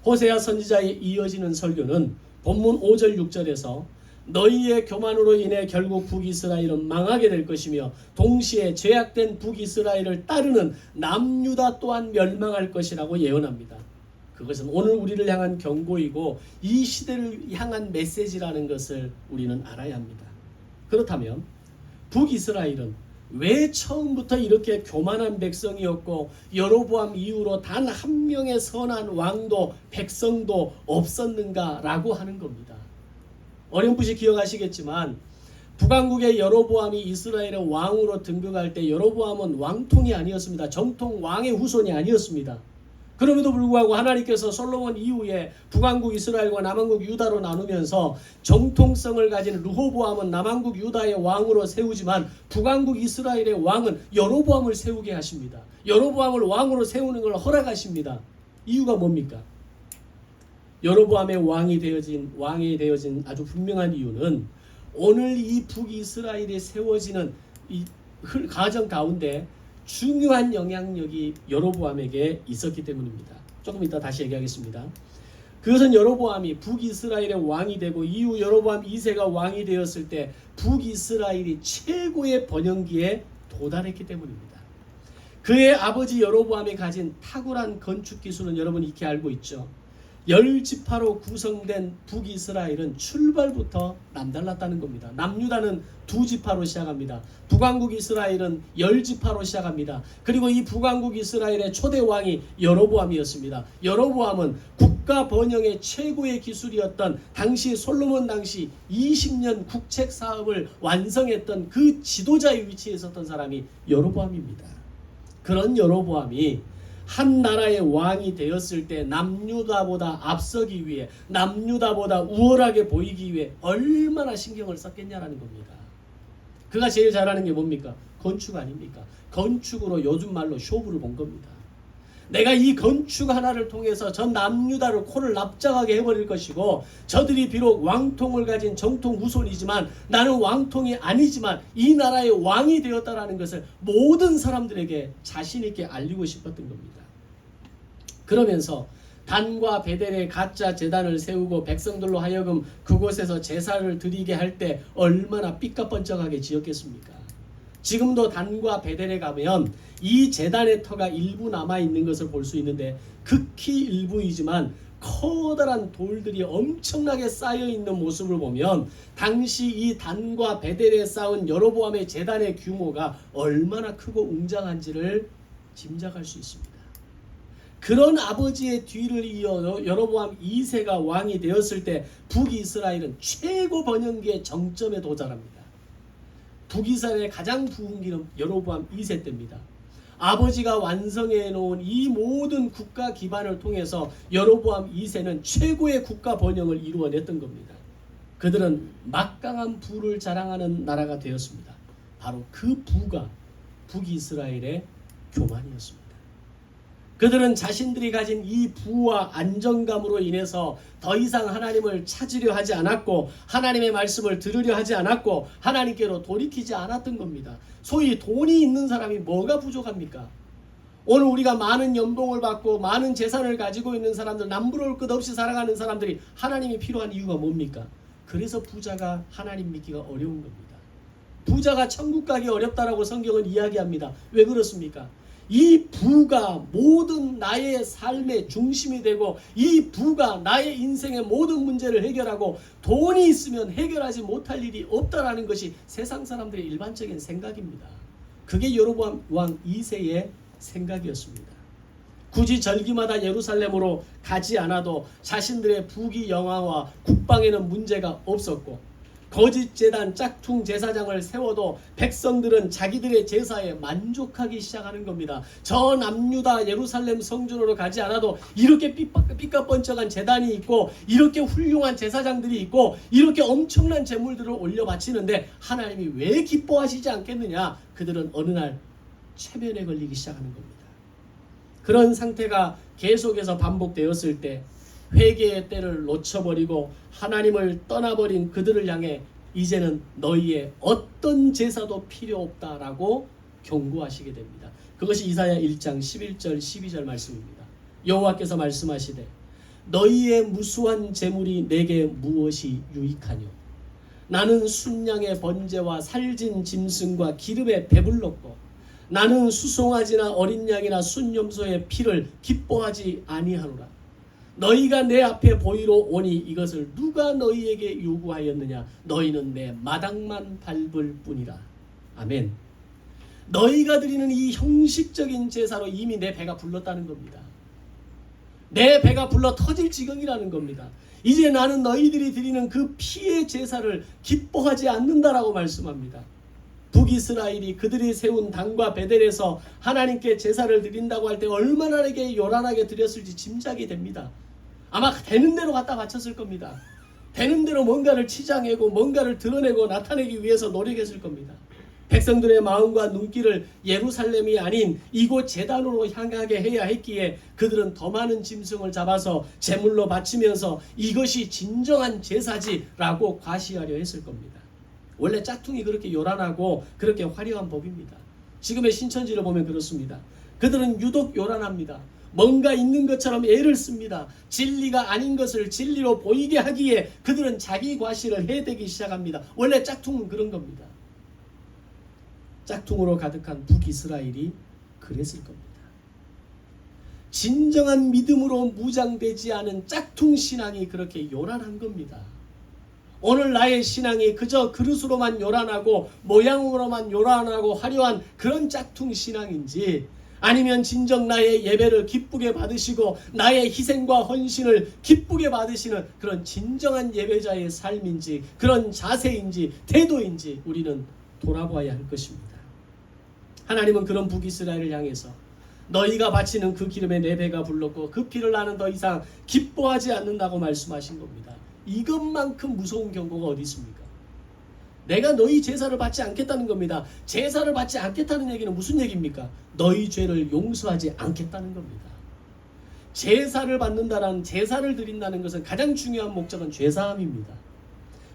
호세아 선지자에 이어지는 설교는 본문 5절 6절에서 너희의 교만으로 인해 결국 북이스라엘은 망하게 될 것이며 동시에 죄악된 북이스라엘을 따르는 남유다 또한 멸망할 것이라고 예언합니다. 그것은 오늘 우리를 향한 경고이고 이 시대를 향한 메시지라는 것을 우리는 알아야 합니다. 그렇다면 북이스라엘은 왜 처음부터 이렇게 교만한 백성이었고 여로보암 이후로 단 한 명의 선한 왕도 백성도 없었는가라고 하는 겁니다. 어렴풋이 기억하시겠지만 북왕국의 여로보암이 이스라엘의 왕으로 등극할 때 여로보암은 왕통이 아니었습니다. 정통 왕의 후손이 아니었습니다. 그럼에도 불구하고 하나님께서 솔로몬 이후에 북왕국 이스라엘과 남왕국 유다로 나누면서 정통성을 가진 르호보암은 남왕국 유다의 왕으로 세우지만 북왕국 이스라엘의 왕은 여로보암을 세우게 하십니다. 여로보암을 왕으로 세우는 걸 허락하십니다. 이유가 뭡니까? 여로보암의 왕이 되어진 아주 분명한 이유는 오늘 이 북이스라엘이 세워지는 이 과정 가운데 중요한 영향력이 여로보암에게 있었기 때문입니다. 조금 이따 다시 얘기하겠습니다. 그것은 여로보암이 북이스라엘의 왕이 되고 이후 여로보암 2세가 왕이 되었을 때 북이스라엘이 최고의 번영기에 도달했기 때문입니다. 그의 아버지 여로보암이 가진 탁월한 건축 기술은 여러분 익히 알고 있죠. 10지파로 구성된 북이스라엘은 출발부터 남달랐다는 겁니다. 남유다는 2지파로 시작합니다. 북왕국 이스라엘은 10지파로 시작합니다. 그리고 이 북왕국 이스라엘의 초대 왕이 여로보암이었습니다. 여로보암은 국가 번영의 최고의 기술이었던 당시 솔로몬 당시 20년 국책 사업을 완성했던 그 지도자의 위치에 있었던 사람이 여로보암입니다. 그런 여로보암이 한 나라의 왕이 되었을 때 남유다보다 앞서기 위해, 남유다보다 우월하게 보이기 위해 얼마나 신경을 썼겠냐라는 겁니다. 그가 제일 잘하는 게 뭡니까? 건축 아닙니까? 건축으로 요즘 말로 쇼부를 본 겁니다. 내가 이 건축 하나를 통해서 전 남유다를 코를 납작하게 해버릴 것이고 저들이 비록 왕통을 가진 정통 후손이지만 나는 왕통이 아니지만 이 나라의 왕이 되었다라는 것을 모든 사람들에게 자신 있게 알리고 싶었던 겁니다. 그러면서 단과 베델의 가짜 제단을 세우고 백성들로 하여금 그곳에서 제사를 드리게 할 때 얼마나 삐까뻔쩍하게 지었겠습니까? 지금도 단과 베델에 가면 이 제단의 터가 일부 남아있는 것을 볼 수 있는데 극히 일부이지만 커다란 돌들이 엄청나게 쌓여있는 모습을 보면 당시 이 단과 베델에 쌓은 여로보암의 제단의 규모가 얼마나 크고 웅장한지를 짐작할 수 있습니다. 그런 아버지의 뒤를 이어 여로보암 2세가 왕이 되었을 때 북이스라엘은 최고 번영기의 정점에 도달합니다. 북이스라엘의 가장 부흥기는 여로보암 2세 때입니다. 아버지가 완성해 놓은 이 모든 국가 기반을 통해서 여로보암 2세는 최고의 국가 번영을 이루어냈던 겁니다. 그들은 막강한 부를 자랑하는 나라가 되었습니다. 바로 그 부가 북이스라엘의 교만이었습니다. 그들은 자신들이 가진 이 부와 안정감으로 인해서 더 이상 하나님을 찾으려 하지 않았고 하나님의 말씀을 들으려 하지 않았고 하나님께로 돌이키지 않았던 겁니다. 소위 돈이 있는 사람이 뭐가 부족합니까? 오늘 우리가 많은 연봉을 받고 많은 재산을 가지고 있는 사람들, 남부러울 것 없이 살아가는 사람들이 하나님이 필요한 이유가 뭡니까? 그래서 부자가 하나님 믿기가 어려운 겁니다. 부자가 천국 가기 어렵다라고 성경은 이야기합니다. 왜 그렇습니까? 이 부가 모든 나의 삶의 중심이 되고 이 부가 나의 인생의 모든 문제를 해결하고 돈이 있으면 해결하지 못할 일이 없다라는 것이 세상 사람들의 일반적인 생각입니다. 그게 여로보암 왕 2세의 생각이었습니다. 굳이 절기마다 예루살렘으로 가지 않아도 자신들의 부귀 영화와 국방에는 문제가 없었고 거짓 제단 짝퉁 제사장을 세워도 백성들은 자기들의 제사에 만족하기 시작하는 겁니다. 저 남유다 예루살렘 성전으로 가지 않아도 이렇게 삐까뻔쩍한 제단이 있고 이렇게 훌륭한 제사장들이 있고 이렇게 엄청난 제물들을 올려 바치는데 하나님이 왜 기뻐하시지 않겠느냐? 그들은 어느 날 체면에 걸리기 시작하는 겁니다. 그런 상태가 계속해서 반복되었을 때 회개의 때를 놓쳐버리고 하나님을 떠나버린 그들을 향해 이제는 너희의 어떤 제사도 필요 없다라고 경고하시게 됩니다. 그것이 이사야 1장 11절 12절 말씀입니다. 여호와께서 말씀하시되 너희의 무수한 재물이 내게 무엇이 유익하뇨? 나는 순양의 번제와 살진 짐승과 기름에 배불렀고 나는 수송아지나 어린 양이나 순염소의 피를 기뻐하지 아니하노라. 너희가 내 앞에 보이러 오니 이것을 누가 너희에게 요구하였느냐? 너희는 내 마당만 밟을 뿐이라. 아멘. 너희가 드리는 이 형식적인 제사로 이미 내 배가 불렀다는 겁니다. 내 배가 불러 터질 지경이라는 겁니다. 이제 나는 너희들이 드리는 그 피의 제사를 기뻐하지 않는다라고 말씀합니다. 북이스라엘이 그들이 세운 단과 베델에서 하나님께 제사를 드린다고 할 때 얼마나 요란하게 드렸을지 짐작이 됩니다. 아마 되는 대로 갖다 바쳤을 겁니다. 되는 대로 뭔가를 치장하고 뭔가를 드러내고 나타내기 위해서 노력했을 겁니다. 백성들의 마음과 눈길을 예루살렘이 아닌 이곳 제단으로 향하게 해야 했기에 그들은 더 많은 짐승을 잡아서 제물로 바치면서 이것이 진정한 제사지라고 과시하려 했을 겁니다. 원래 짝퉁이 그렇게 요란하고 그렇게 화려한 법입니다. 지금의 신천지를 보면 그렇습니다. 그들은 유독 요란합니다. 뭔가 있는 것처럼 애를 씁니다. 진리가 아닌 것을 진리로 보이게 하기에 그들은 자기 과시를 해대기 시작합니다. 원래 짝퉁은 그런 겁니다. 짝퉁으로 가득한 북이스라엘이 그랬을 겁니다. 진정한 믿음으로 무장되지 않은 짝퉁 신앙이 그렇게 요란한 겁니다. 오늘 나의 신앙이 그저 그릇으로만 요란하고 모양으로만 요란하고 화려한 그런 짝퉁 신앙인지 아니면 진정 나의 예배를 기쁘게 받으시고 나의 희생과 헌신을 기쁘게 받으시는 그런 진정한 예배자의 삶인지 그런 자세인지 태도인지 우리는 돌아봐야 할 것입니다. 하나님은 그런 북이스라엘을 향해서 너희가 바치는 그 기름에 내 배가 불렀고 그 피를 나는 더 이상 기뻐하지 않는다고 말씀하신 겁니다. 이것만큼 무서운 경고가 어디 있습니까? 내가 너희 제사를 받지 않겠다는 겁니다. 제사를 받지 않겠다는 얘기는 무슨 얘기입니까? 너희 죄를 용서하지 않겠다는 겁니다. 제사를 받는다라는 제사를 드린다는 것은 가장 중요한 목적은 죄사함입니다.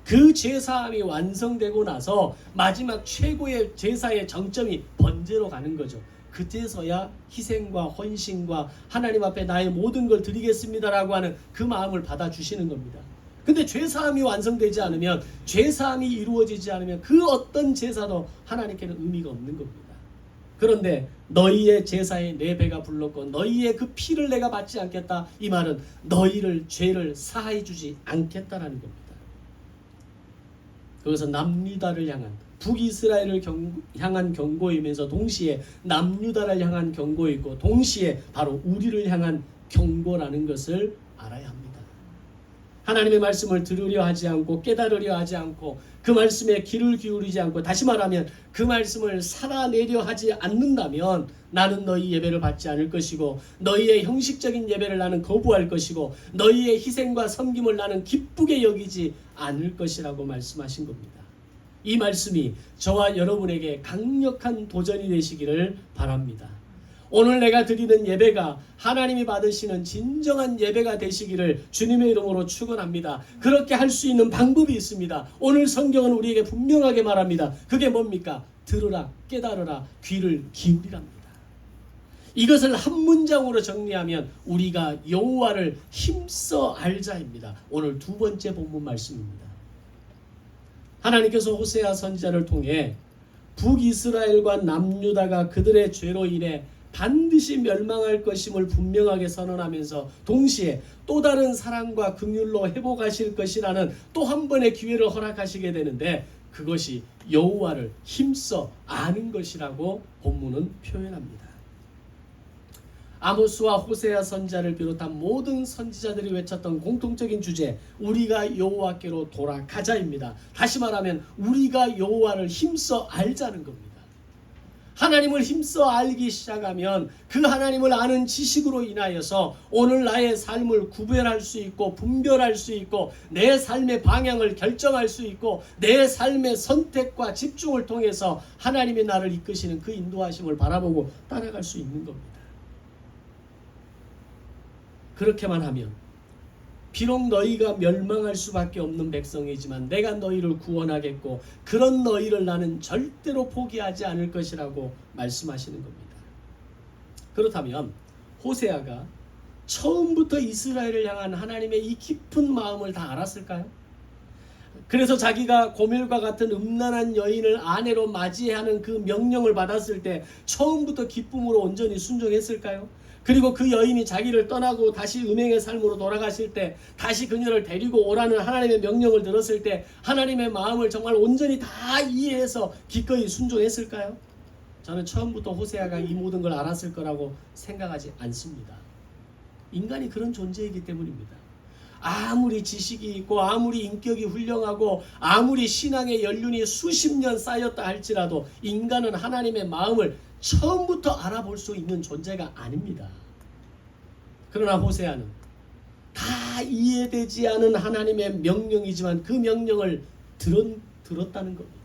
그 죄사함이 완성되고 나서 마지막 최고의 제사의 정점이 번제로 가는 거죠. 그때서야 희생과 헌신과 하나님 앞에 나의 모든 걸 드리겠습니다라고 하는 그 마음을 받아주시는 겁니다. 근데 죄사함이 완성되지 않으면, 죄사함이 이루어지지 않으면 그 어떤 제사도 하나님께는 의미가 없는 겁니다. 그런데 너희의 제사에 내 배가 불렀고 너희의 그 피를 내가 받지 않겠다, 이 말은 너희를 죄를 사하여 주지 않겠다라는 겁니다. 그것은 남유다를 향한, 북이스라엘을 향한 경고이면서 동시에 남유다를 향한 경고이고 동시에 바로 우리를 향한 경고라는 것을 알아야 합니다. 하나님의 말씀을 들으려 하지 않고 깨달으려 하지 않고 그 말씀에 귀를 기울이지 않고, 다시 말하면 그 말씀을 살아내려 하지 않는다면 나는 너희 예배를 받지 않을 것이고 너희의 형식적인 예배를 나는 거부할 것이고 너희의 희생과 섬김을 나는 기쁘게 여기지 않을 것이라고 말씀하신 겁니다. 이 말씀이 저와 여러분에게 강력한 도전이 되시기를 바랍니다. 오늘 내가 드리는 예배가 하나님이 받으시는 진정한 예배가 되시기를 주님의 이름으로 축원합니다. 그렇게 할 수 있는 방법이 있습니다. 오늘 성경은 우리에게 분명하게 말합니다. 그게 뭡니까? 들으라, 깨달으라, 귀를 기울이랍니다. 이것을 한 문장으로 정리하면 우리가 여호와를 힘써 알자입니다. 오늘 두 번째 본문 말씀입니다. 하나님께서 호세아 선지자를 통해 북이스라엘과 남유다가 그들의 죄로 인해 반드시 멸망할 것임을 분명하게 선언하면서 동시에 또 다른 사랑과 긍휼로 회복하실 것이라는 또 한 번의 기회를 허락하시게 되는데, 그것이 여호와를 힘써 아는 것이라고 본문은 표현합니다. 아모스와 호세아 선지자를 비롯한 모든 선지자들이 외쳤던 공통적인 주제, 우리가 여호와께로 돌아가자입니다. 다시 말하면 우리가 여호와를 힘써 알자는 겁니다. 하나님을 힘써 알기 시작하면 그 하나님을 아는 지식으로 인하여서 오늘 나의 삶을 구별할 수 있고 분별할 수 있고 내 삶의 방향을 결정할 수 있고 내 삶의 선택과 집중을 통해서 하나님이 나를 이끄시는 그 인도하심을 바라보고 따라갈 수 있는 겁니다. 그렇게만 하면 비록 너희가 멸망할 수밖에 없는 백성이지만 내가 너희를 구원하겠고 그런 너희를 나는 절대로 포기하지 않을 것이라고 말씀하시는 겁니다. 그렇다면 호세아가 처음부터 이스라엘을 향한 하나님의 이 깊은 마음을 다 알았을까요? 그래서 자기가 고멜과 같은 음란한 여인을 아내로 맞이하는 그 명령을 받았을 때 처음부터 기쁨으로 온전히 순종했을까요? 그리고 그 여인이 자기를 떠나고 다시 음행의 삶으로 돌아가실 때 다시 그녀를 데리고 오라는 하나님의 명령을 들었을 때 하나님의 마음을 정말 온전히 다 이해해서 기꺼이 순종했을까요? 저는 처음부터 호세아가 이 모든 걸 알았을 거라고 생각하지 않습니다. 인간이 그런 존재이기 때문입니다. 아무리 지식이 있고 아무리 인격이 훌륭하고 아무리 신앙의 연륜이 수십 년 쌓였다 할지라도 인간은 하나님의 마음을 처음부터 알아볼 수 있는 존재가 아닙니다. 그러나 호세아는 다 이해되지 않은 하나님의 명령이지만 그 명령을 들었다는 겁니다.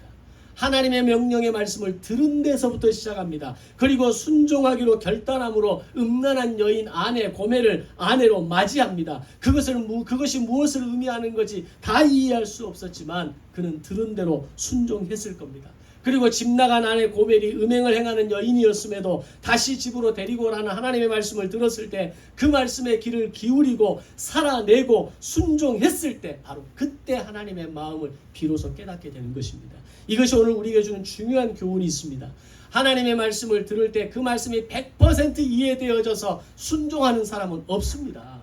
하나님의 명령의 말씀을 들은 데서부터 시작합니다. 그리고 순종하기로 결단함으로 음란한 여인 아내 고멜을 아내로 맞이합니다. 그것이 무엇을 의미하는 건지 다 이해할 수 없었지만 그는 들은 대로 순종했을 겁니다. 그리고 집 나간 아내 고멜이 음행을 행하는 여인이었음에도 다시 집으로 데리고 오라는 하나님의 말씀을 들었을 때 그 말씀에 귀를 기울이고 살아내고 순종했을 때 바로 그때 하나님의 마음을 비로소 깨닫게 되는 것입니다. 이것이 오늘 우리에게 주는 중요한 교훈이 있습니다. 하나님의 말씀을 들을 때 그 말씀이 100% 이해되어져서 순종하는 사람은 없습니다.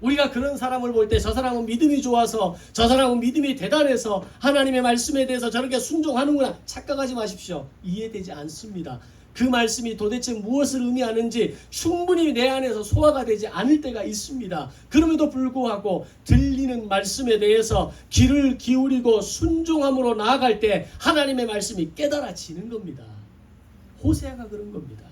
우리가 그런 사람을 볼 때 저 사람은 믿음이 좋아서 저 사람은 믿음이 대단해서 하나님의 말씀에 대해서 저렇게 순종하는구나 착각하지 마십시오. 이해되지 않습니다. 그 말씀이 도대체 무엇을 의미하는지 충분히 내 안에서 소화가 되지 않을 때가 있습니다. 그럼에도 불구하고 들리는 말씀에 대해서 귀를 기울이고 순종함으로 나아갈 때 하나님의 말씀이 깨달아지는 겁니다. 호세아가 그런 겁니다.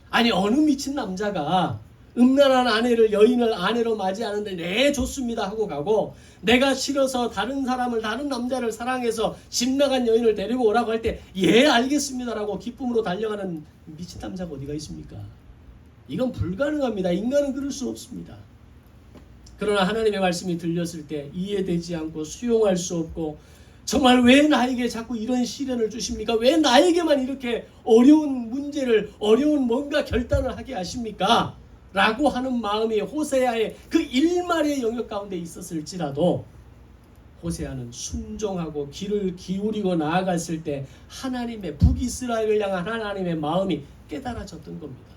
아니 어느 미친 남자가 음란한 아내를 여인을 아내로 맞이하는데 네 좋습니다 하고 가고 내가 싫어서 다른 남자를 사랑해서 집 나간 여인을 데리고 오라고 할 때 예 알겠습니다라고 기쁨으로 달려가는 미친 남자가 어디가 있습니까? 이건 불가능합니다. 인간은 그럴 수 없습니다. 그러나 하나님의 말씀이 들렸을 때 이해되지 않고 수용할 수 없고 정말 왜 나에게 자꾸 이런 시련을 주십니까? 왜 나에게만 이렇게 어려운 문제를 어려운 뭔가 결단을 하게 하십니까? 라고 하는 마음이 호세아의 그 일말의 영역 가운데 있었을지라도 호세아는 순종하고 귀를 기울이고 나아갔을 때 하나님의 북이스라엘을 향한 하나님의 마음이 깨달아졌던 겁니다.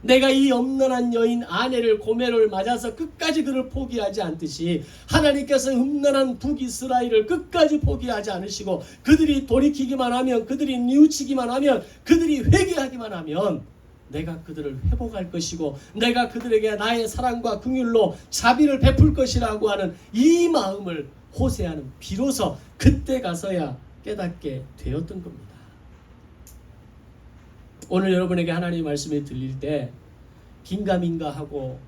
내가 이 엄난한 여인 아내를 고멜을 맞아서 끝까지 그를 포기하지 않듯이 하나님께서 음란한 북이스라엘을 끝까지 포기하지 않으시고 그들이 돌이키기만 하면, 그들이 뉘우치기만 하면, 그들이 회개하기만 하면 내가 그들을 회복할 것이고 내가 그들에게 나의 사랑과 긍휼로 자비를 베풀 것이라고 하는 이 마음을 호세아는 비로소 그때 가서야 깨닫게 되었던 겁니다. 오늘 여러분에게 하나님의 말씀이 들릴 때 긴가민가 하고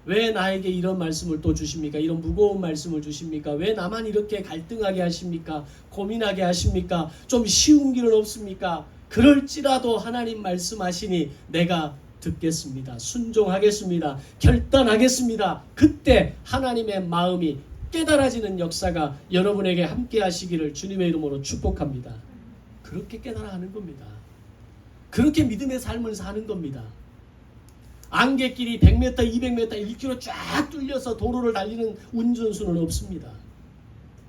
왜 나에게 이런 말씀을 또 주십니까? 이런 무거운 말씀을 주십니까? 왜 나만 이렇게 갈등하게 하십니까? 고민하게 하십니까? 좀 쉬운 길은 없습니까? 그럴지라도 하나님 말씀하시니 내가 듣겠습니다. 순종하겠습니다. 결단하겠습니다. 그때 하나님의 마음이 깨달아지는 역사가 여러분에게 함께 하시기를 주님의 이름으로 축복합니다. 그렇게 깨달아 하는 겁니다. 그렇게 믿음의 삶을 사는 겁니다. 안갯길이 100m, 200m, 1km 쫙 뚫려서 도로를 달리는 운전수는 없습니다.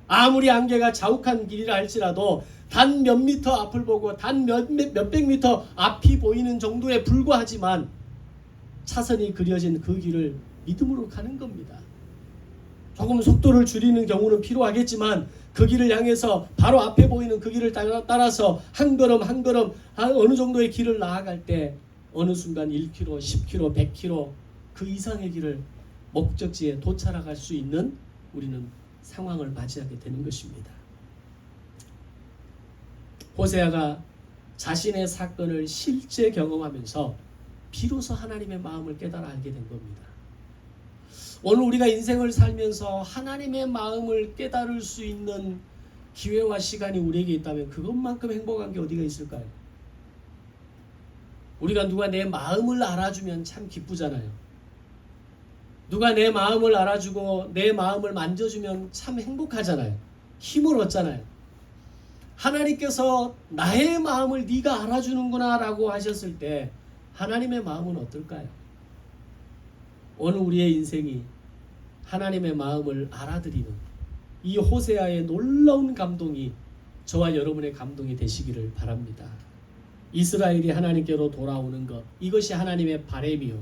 아무리 안개가 자욱한 길이라 할지라도 단 몇 미터 앞을 보고 단 몇백 미터 앞이 보이는 정도에 불과하지만 차선이 그려진 그 길을 믿음으로 가는 겁니다. 조금 속도를 줄이는 경우는 필요하겠지만 그 길을 향해서 바로 앞에 보이는 그 길을 따라서 한 걸음 한 걸음 어느 정도의 길을 나아갈 때 어느 순간 1km, 10km, 100km 그 이상의 길을 목적지에 도착할 수 있는 우리는 상황을 맞이하게 되는 것입니다. 호세아가 자신의 사건을 실제 경험하면서 비로소 하나님의 마음을 깨달아 알게 된 겁니다. 오늘 우리가 인생을 살면서 하나님의 마음을 깨달을 수 있는 기회와 시간이 우리에게 있다면 그것만큼 행복한 게 어디가 있을까요? 우리가 누가 내 마음을 알아주면 참 기쁘잖아요. 누가 내 마음을 알아주고 내 마음을 만져주면 참 행복하잖아요. 힘을 얻잖아요. 하나님께서 나의 마음을 네가 알아주는구나 라고 하셨을 때 하나님의 마음은 어떨까요? 오늘 우리의 인생이 하나님의 마음을 알아들이는 이 호세아의 놀라운 감동이 저와 여러분의 감동이 되시기를 바랍니다. 이스라엘이 하나님께로 돌아오는 것, 이것이 하나님의 바람이요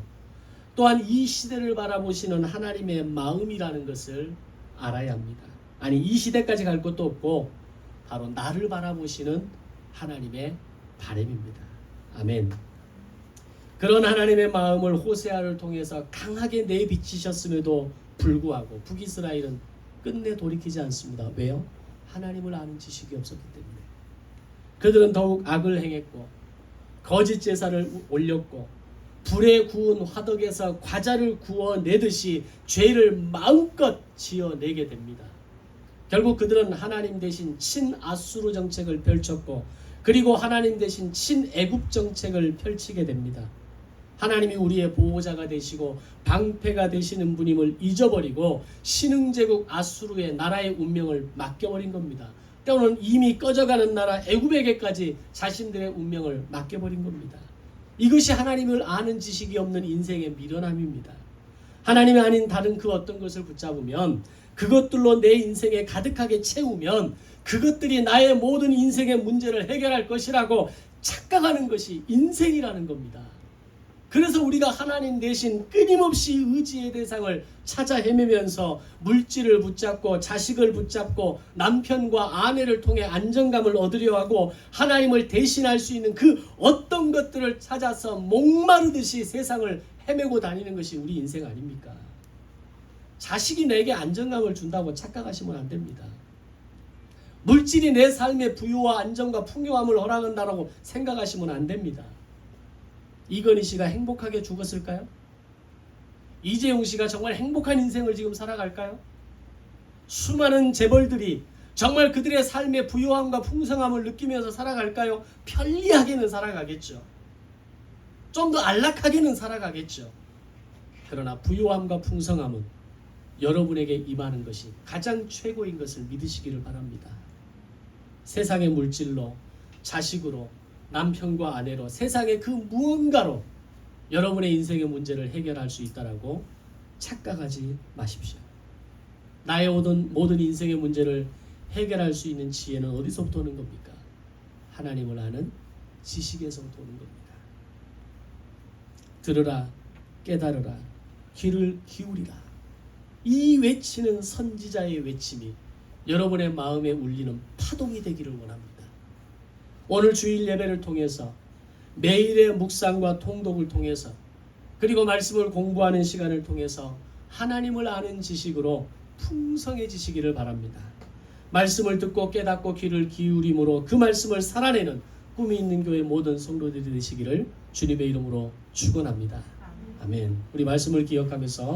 또한 이 시대를 바라보시는 하나님의 마음이라는 것을 알아야 합니다. 아니, 이 시대까지 갈 것도 없고 바로 나를 바라보시는 하나님의 바람입니다. 아멘. 그런 하나님의 마음을 호세아를 통해서 강하게 내비치셨음에도 불구하고 북이스라엘은 끝내 돌이키지 않습니다. 왜요? 하나님을 아는 지식이 없었기 때문에. 그들은 더욱 악을 행했고 거짓 제사를 올렸고 불에 구운 화덕에서 과자를 구워내듯이 죄를 마음껏 지어내게 됩니다. 결국 그들은 하나님 대신 친아수르 정책을 펼쳤고 그리고 하나님 대신 친애굽 정책을 펼치게 됩니다. 하나님이 우리의 보호자가 되시고 방패가 되시는 분임을 잊어버리고 신흥제국 아수르의 나라의 운명을 맡겨버린 겁니다. 때로는 이미 꺼져가는 나라 애굽에게까지 자신들의 운명을 맡겨버린 겁니다. 이것이 하나님을 아는 지식이 없는 인생의 미련함입니다. 하나님이 아닌 다른 그 어떤 것을 붙잡으면 그것들로 내 인생에 가득하게 채우면 그것들이 나의 모든 인생의 문제를 해결할 것이라고 착각하는 것이 인생이라는 겁니다. 그래서 우리가 하나님 대신 끊임없이 의지의 대상을 찾아 헤매면서 물질을 붙잡고 자식을 붙잡고 남편과 아내를 통해 안정감을 얻으려 하고 하나님을 대신할 수 있는 그 어떤 것들을 찾아서 목마르듯이 세상을 헤매고 다니는 것이 우리 인생 아닙니까? 자식이 내게 안정감을 준다고 착각하시면 안 됩니다. 물질이 내 삶의 부유와 안정과 풍요함을 허락한다고 생각하시면 안 됩니다. 이건희 씨가 행복하게 죽었을까요? 이재용 씨가 정말 행복한 인생을 지금 살아갈까요? 수많은 재벌들이 정말 그들의 삶의 부유함과 풍성함을 느끼면서 살아갈까요? 편리하게는 살아가겠죠. 좀 더 안락하게는 살아가겠죠. 그러나 부유함과 풍성함은 여러분에게 임하는 것이 가장 최고인 것을 믿으시기를 바랍니다. 세상의 물질로, 자식으로, 남편과 아내로, 세상의 그 무언가로 여러분의 인생의 문제를 해결할 수 있다라고 착각하지 마십시오. 나의 모든 인생의 문제를 해결할 수 있는 지혜는 어디서부터 오는 겁니까? 하나님을 아는 지식에서부터 오는 겁니다. 들으라, 깨달으라, 귀를 기울이라. 이 외치는 선지자의 외침이 여러분의 마음에 울리는 파동이 되기를 원합니다. 오늘 주일 예배를 통해서 매일의 묵상과 통독을 통해서 그리고 말씀을 공부하는 시간을 통해서 하나님을 아는 지식으로 풍성해지시기를 바랍니다. 말씀을 듣고 깨닫고 귀를 기울임으로 그 말씀을 살아내는 꿈이 있는 교회 모든 성도들이 되시기를 주님의 이름으로 축원합니다. 아멘. 우리 말씀을 기억하면서